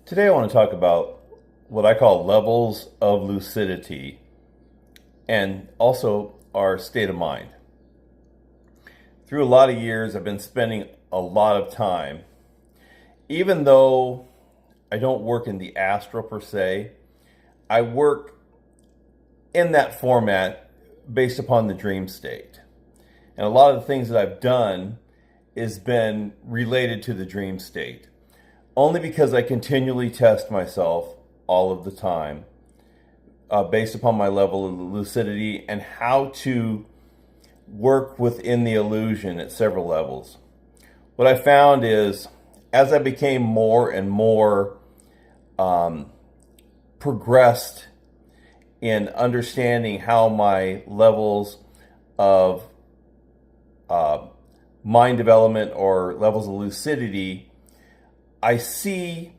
Today I want to talk about what I call levels of lucidity and also our state of mind. Through a lot of years, I've been spending a lot of time, even though I don't work in the astral per se, I work in that format based upon the dream state. And a lot of the things that I've done has been related to the dream state. Only because I continually test myself all of the time based upon my level of lucidity and how to work within the illusion at several levels. What I found is as I became more and more progressed in understanding how my levels of mind development or levels of lucidity, I see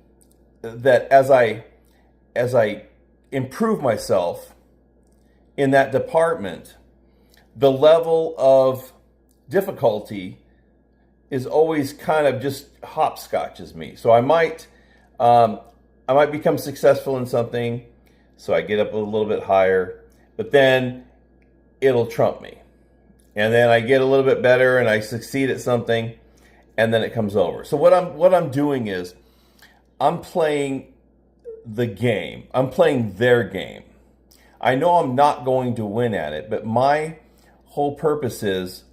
that as I improve myself in that department, the level of difficulty is always kind of just hopscotches me. So I might become successful in something, so I get up a little bit higher, but then it'll trump me. And then I get a little bit better and I succeed at something, and then it comes over. So what I'm doing is I'm playing the game. I'm playing their game. I know I'm not going to win at it, but my whole purpose is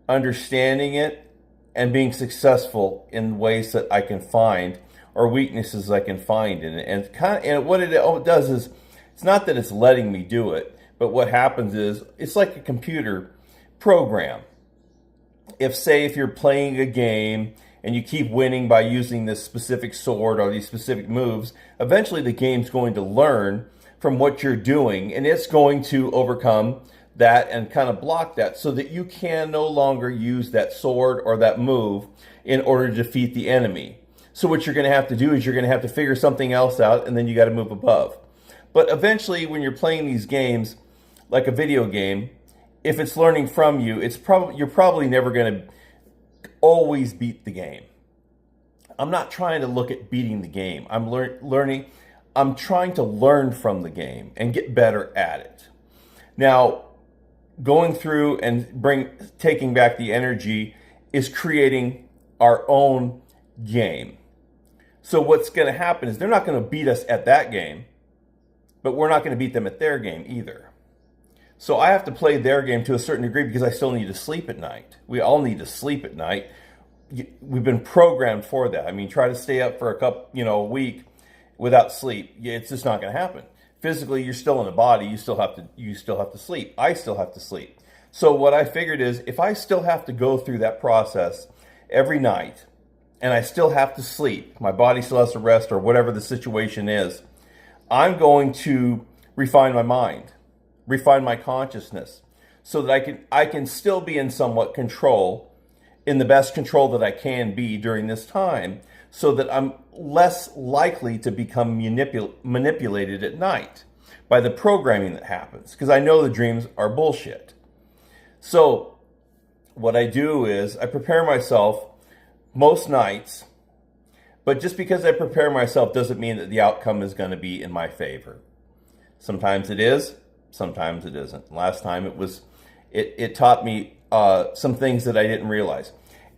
understanding it and being successful in ways that I can find or weaknesses I can find in it. And what it does is it's not that it's letting me do it, but what happens is it's like a computer program. If you're playing a game and you keep winning by using this specific sword or these specific moves, eventually the game's going to learn from what you're doing, and it's going to overcome that and kind of block that so that you can no longer use that sword or that move in order to defeat the enemy. So what you're going to have to do is you're going to have to figure something else out, and then you got to move above. But eventually when you're playing these games, like a video game, if it's learning from you, you're probably never going to always beat the game. I'm not trying to look at beating the game. I'm trying to learn from the game and get better at it. Now, going through and taking back the energy is creating our own game. So what's going to happen is they're not going to beat us at that game, but we're not going to beat them at their game either. So I have to play their game to a certain degree because I still need to sleep at night. We all need to sleep at night. We've been programmed for that. I mean, try to stay up for a week without sleep. It's just not going to happen. Physically, you're still in the body. You still have to sleep. I still have to sleep. So what I figured is if I still have to go through that process every night and I still have to sleep, my body still has to rest or whatever the situation is, I'm going to refine my mind, refine my consciousness so that I can still be in somewhat control, in the best control that I can be during this time, so that I'm less likely to become manipulated at night by the programming that happens, because I know the dreams are bullshit. So what I do is I prepare myself most nights, but just because I prepare myself doesn't mean that the outcome is going to be in my favor. Sometimes it is, sometimes it isn't. Last time it taught me some things that I didn't realize.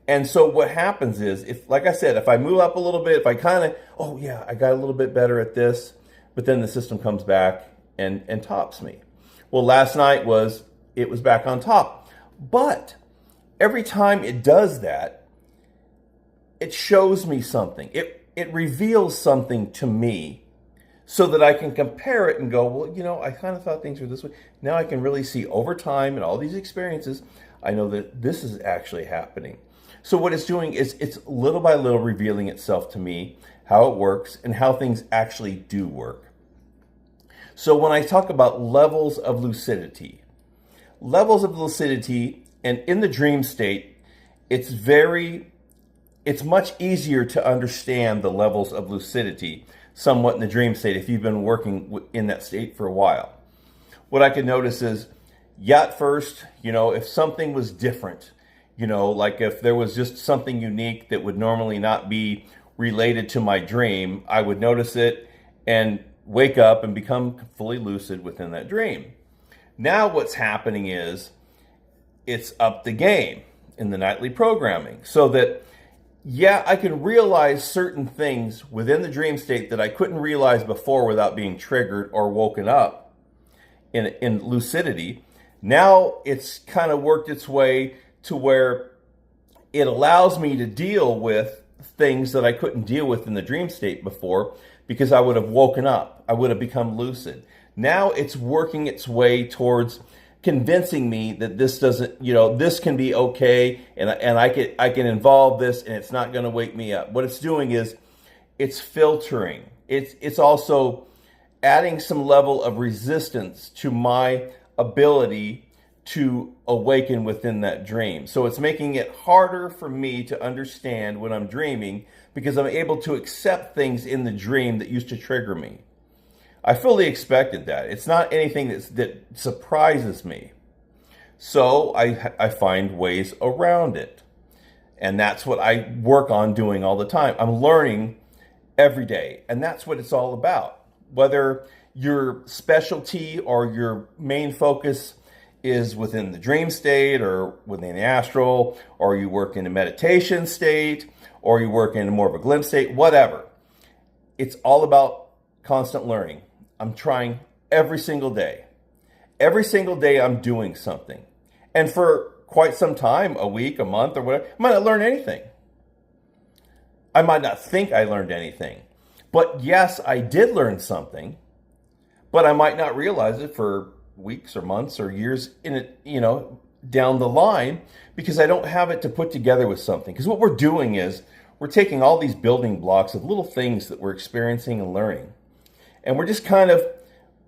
And so what happens is, like I said, if I move up a little bit, if I kind of, I got a little bit better at this, but then the system comes back and tops me. Well, last night it was back on top. But every time it does that, it shows me something. It reveals something to me so that I can compare it and go, well, I kind of thought things were this way. Now I can really see over time and all these experiences, I know that this is actually happening. So what it's doing is it's little by little revealing itself to me, how it works and how things actually do work. So when I talk about levels of lucidity and in the dream state, it's much easier to understand the levels of lucidity somewhat in the dream state if you've been working in that state for a while. What I can notice is, at first, if something was different, like if there was just something unique that would normally not be related to my dream, I would notice it and wake up and become fully lucid within that dream. Now what's happening is it's up the game in the nightly programming so that, yeah, I can realize certain things within the dream state that I couldn't realize before without being triggered or woken up in lucidity. Now it's kind of worked its way to where it allows me to deal with things that I couldn't deal with in the dream state before because I would have woken up. I would have become lucid. Now it's working its way towards convincing me that this doesn't, this can be okay, and I can involve this, and it's not going to wake me up. What it's doing is it's filtering. It's also adding some level of resistance to my ability to awaken within that dream. So it's making it harder for me to understand when I'm dreaming because I'm able to accept things in the dream that used to trigger me. I fully expected that. It's not anything that surprises me. So I find ways around it. And that's what I work on doing all the time. I'm learning every day. And that's what it's all about. Whether your specialty or your main focus is within the dream state or within the astral, or you work in a meditation state, or you work in more of a glimpse state, whatever. It's all about constant learning. I'm trying every single day. Every single day I'm doing something. And for quite some time, a week, a month, or whatever, I might not learn anything. I might not think I learned anything. But yes, I did learn something, but I might not realize it for weeks or months or years in it, down the line, because I don't have it to put together with something. Because what we're doing is we're taking all these building blocks of little things that we're experiencing and learning. And we're just kind of,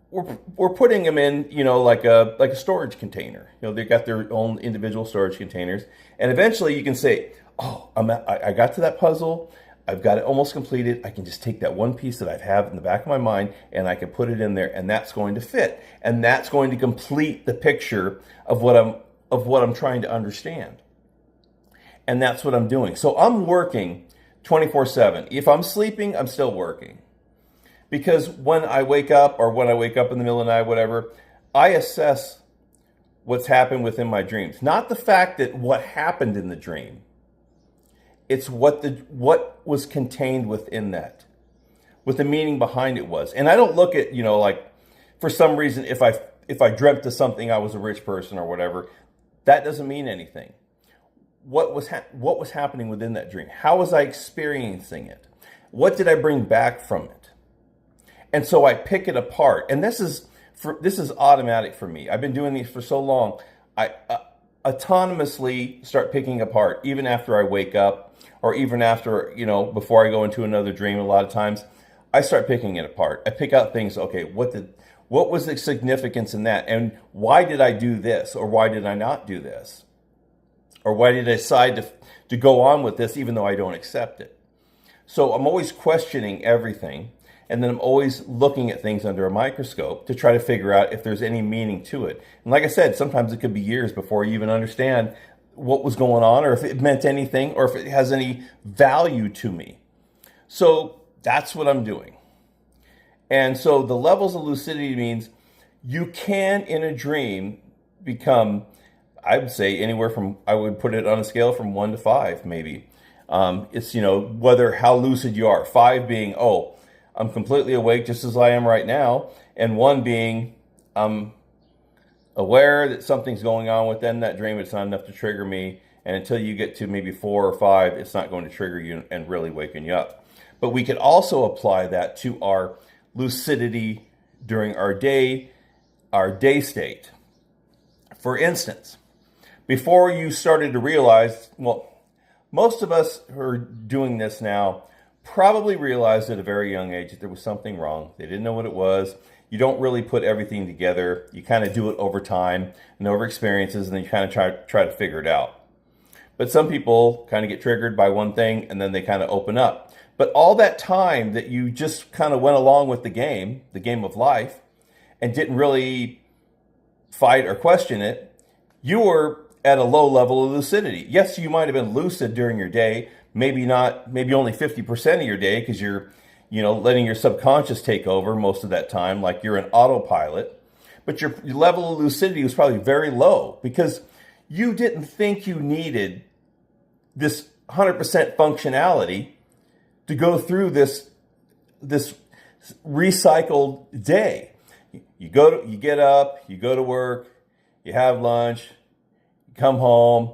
we're putting them in, like a storage container. They've got their own individual storage containers. And eventually you can say, oh, I got to that puzzle. I've got it almost completed. I can just take that one piece that I have in the back of my mind and I can put it in there, and that's going to fit. And that's going to complete the picture of what I'm trying to understand. And that's what I'm doing. So I'm working 24/7. If I'm sleeping, I'm still working. Because when I wake up, or when I wake up in the middle of the night, whatever, I assess what's happened within my dreams. Not the fact that what happened in the dream. It's what was contained within that, what the meaning behind it was. And I don't look at, like, for some reason, if I dreamt of something, I was a rich person or whatever, that doesn't mean anything. What was happening within that dream? How was I experiencing it? What did I bring back from it? And so I pick it apart. And this is automatic for me. I've been doing these for so long. I autonomously start picking apart, even after I wake up, or even after, before I go into another dream. A lot of times I start picking it apart. I pick out things. Okay, what was the significance in that? And why did I do this? Or why did I not do this? Or why did I decide to go on with this even though I don't accept it? So I'm always questioning everything. And then I'm always looking at things under a microscope to try to figure out if there's any meaning to it. And like I said, sometimes it could be years before you even understand what was going on, or if it meant anything, or if it has any value to me. So that's what I'm doing. And so the levels of lucidity means you can, in a dream, become, I would say, anywhere from, I would put it on a scale from 1 to 5, maybe. It's, how lucid you are. 5 being, I'm completely awake just as I am right now. And 1 being, I'm aware that something's going on within that dream. It's not enough to trigger me. And until you get to maybe 4 or 5, it's not going to trigger you and really waken you up. But we could also apply that to our lucidity during our day state. For instance, before you started to realize, most of us who are doing this now probably realized at a very young age that there was something wrong. They didn't know what it was. You don't really put everything together. You kind of do it over time and over experiences, and then you kind of try to figure it out. But some people kind of get triggered by one thing, and then they kind of open up. But all that time that you just kind of went along with the game of life, and didn't really fight or question it, you were at a low level of lucidity. Yes, you might have been lucid during your day, maybe not, maybe only 50% of your day because you're, letting your subconscious take over most of that time, like you're an autopilot. But your level of lucidity was probably very low because you didn't think you needed this 100% functionality to go through this recycled day. You get up, you go to work, you have lunch, you come home,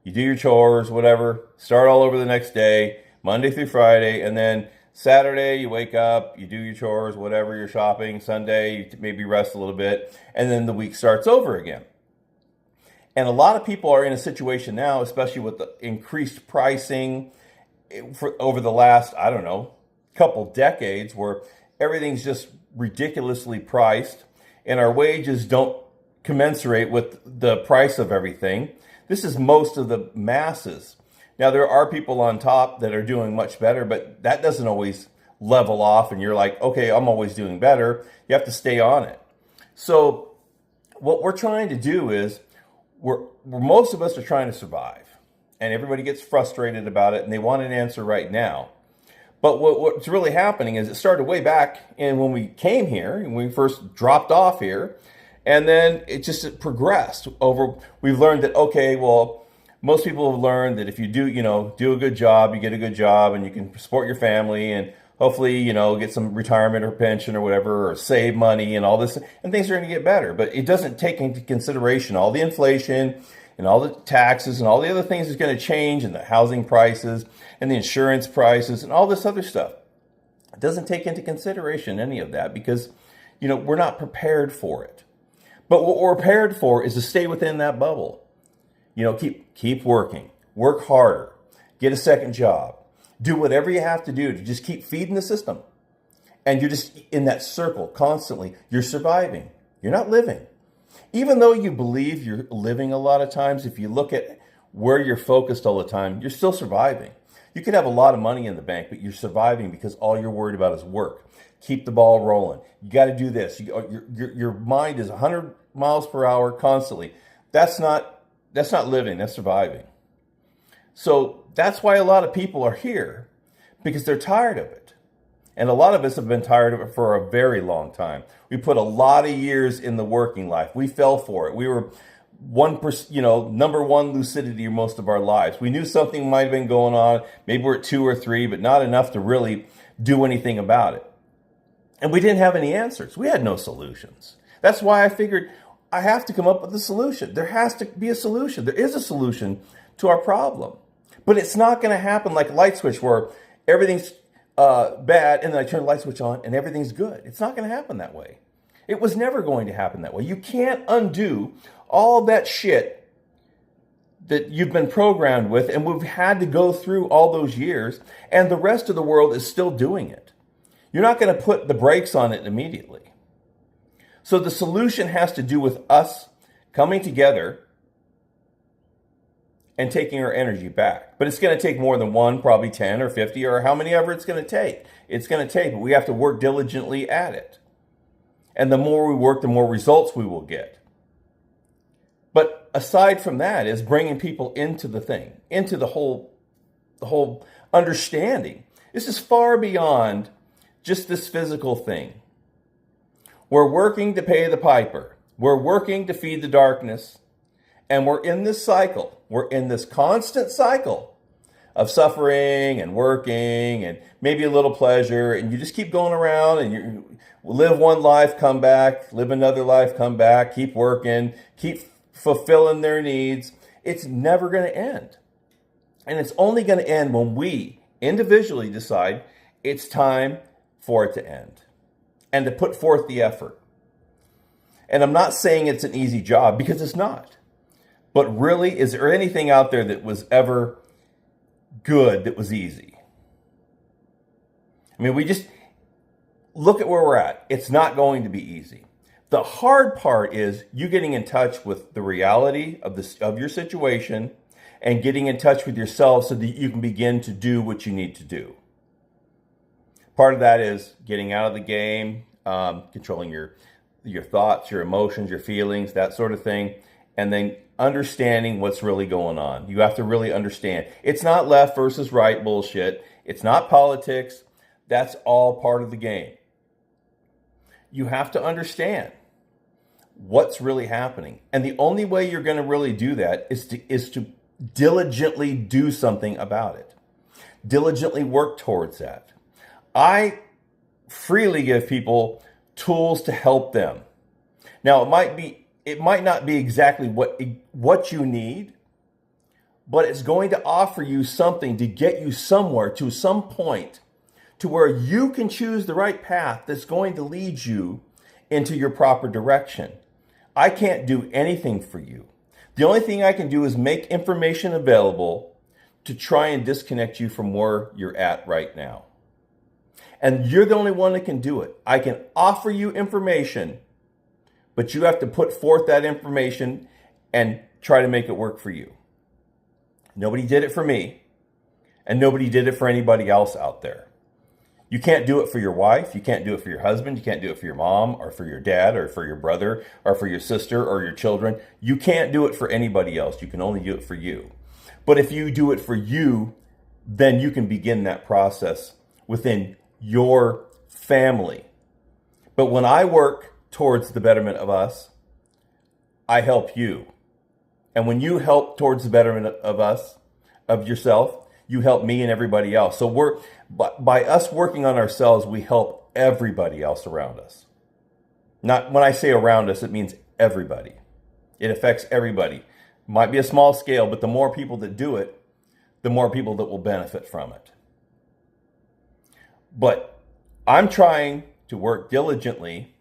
you do your chores, whatever, start all over the next day, Monday through Friday, and then Saturday you wake up, you do your chores, whatever, you're shopping, Sunday you maybe rest a little bit, and then the week starts over again. And a lot of people are in a situation now, especially with the increased pricing over the last, I don't know, couple decades, where everything's just ridiculously priced and our wages don't commensurate with the price of everything. This is most of the masses. Now, there are people on top that are doing much better, but that doesn't always level off and you're like, okay, I'm always doing better. You have to stay on it. So what we're trying to do is most of us are trying to survive, and everybody gets frustrated about it and they want an answer right now. But what's really happening is it started way back when we came here and we first dropped off here, and then it progressed over. We've learned that, okay, well, most people have learned that if you do a good job, you get a good job and you can support your family and hopefully, get some retirement or pension or whatever, or save money and all this, and things are going to get better. But it doesn't take into consideration all the inflation and all the taxes and all the other things that's going to change, and the housing prices and the insurance prices and all this other stuff. It doesn't take into consideration any of that because, we're not prepared for it. But what we're prepared for is to stay within that bubble. Keep working, work harder, get a second job, do whatever you have to do to just keep feeding the system. And you're just in that circle constantly. You're surviving. You're not living. Even though you believe you're living a lot of times, if you look at where you're focused all the time, you're still surviving. You could have a lot of money in the bank, but you're surviving because all you're worried about is work. Keep the ball rolling. You got to do this. Your mind is 100 miles per hour constantly. That's not living. That's surviving. So that's why a lot of people are here, because they're tired of it. And a lot of us have been tired of it for a very long time. We put a lot of years in the working life. We fell for it. We were number one lucidity most of our lives. We knew something might have been going on. Maybe we're at 2 or 3, but not enough to really do anything about it. And we didn't have any answers. We had no solutions. That's why I figured I have to come up with a solution. There has to be a solution. There is a solution to our problem. But it's not going to happen like a light switch where everything's bad and then I turn the light switch on and everything's good. It's not going to happen that way. It was never going to happen that way. You can't undo all that shit that you've been programmed with, and we've had to go through all those years, and the rest of the world is still doing it. You're not going to put the brakes on it immediately. So the solution has to do with us coming together and taking our energy back. But it's going to take more than 1, probably 10 or 50 or how many ever it's going to take. It's going to take, but we have to work diligently at it. And the more we work, the more results we will get. But aside from that is bringing people into the thing, into the whole understanding. This is far beyond just this physical thing. We're working to pay the piper. We're working to feed the darkness. And we're in this cycle. We're in this constant cycle of suffering and working and maybe a little pleasure. And you just keep going around and you live one life, come back, live another life, come back, keep working, keep fulfilling their needs. It's never going to end. And it's only going to end when we individually decide it's time for it to end and to put forth the effort. And I'm not saying it's an easy job, because it's not. But really, is there anything out there that was ever good that was easy? I mean, we just look at where we're at. It's not going to be easy. The hard part is you getting in touch with the reality of your situation and getting in touch with yourself so that you can begin to do what you need to do. Part of that is getting out of the game, controlling your thoughts, your emotions, your feelings, that sort of thing, and then understanding what's really going on. You have to really understand. It's not left versus right bullshit. It's not politics. That's all part of the game. You have to understand what's really happening. And the only way you're going to really do that is to diligently do something about it. Diligently work towards that. I freely give people tools to help them. Now, it might not be exactly what you need, but it's going to offer you something to get you somewhere, to some point, to where you can choose the right path that's going to lead you into your proper direction. I can't do anything for you. The only thing I can do is make information available to try and disconnect you from where you're at right now. And you're the only one that can do it. I can offer you information, but you have to put forth that information and try to make it work for you. Nobody did it for me, and nobody did it for anybody else out there. You can't do it for your wife. You can't do it for your husband. You can't do it for your mom or for your dad or for your brother or for your sister or your children. You can't do it for anybody else. You can only do it for you. But if you do it for you, then you can begin that process within your family. But when I work towards the betterment of us, I help you. And when you help towards the betterment of us, of yourself, you help me and everybody else. So by us working on ourselves, we help everybody else around us. Not when I say around us, it means everybody. It affects everybody. Might be a small scale, but the more people that do it, the more people that will benefit from it. But I'm trying to work diligently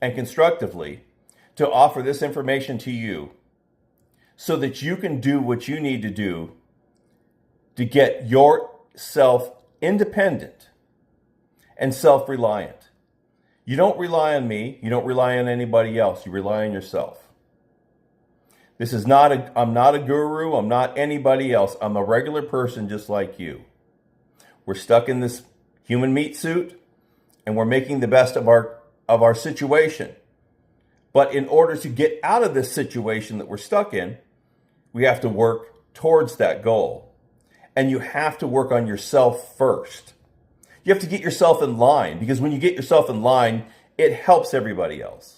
and constructively to offer this information to you so that you can do what you need to do to get yourself independent and self-reliant. You don't rely on me. You don't rely on anybody else. You rely on yourself. I'm not a guru. I'm not anybody else. I'm a regular person just like you. We're stuck in this human meat suit and we're making the best of our situation. But in order to get out of this situation that we're stuck in, we have to work towards that goal. And you have to work on yourself first. You have to get yourself in line, because when you get yourself in line, it helps everybody else.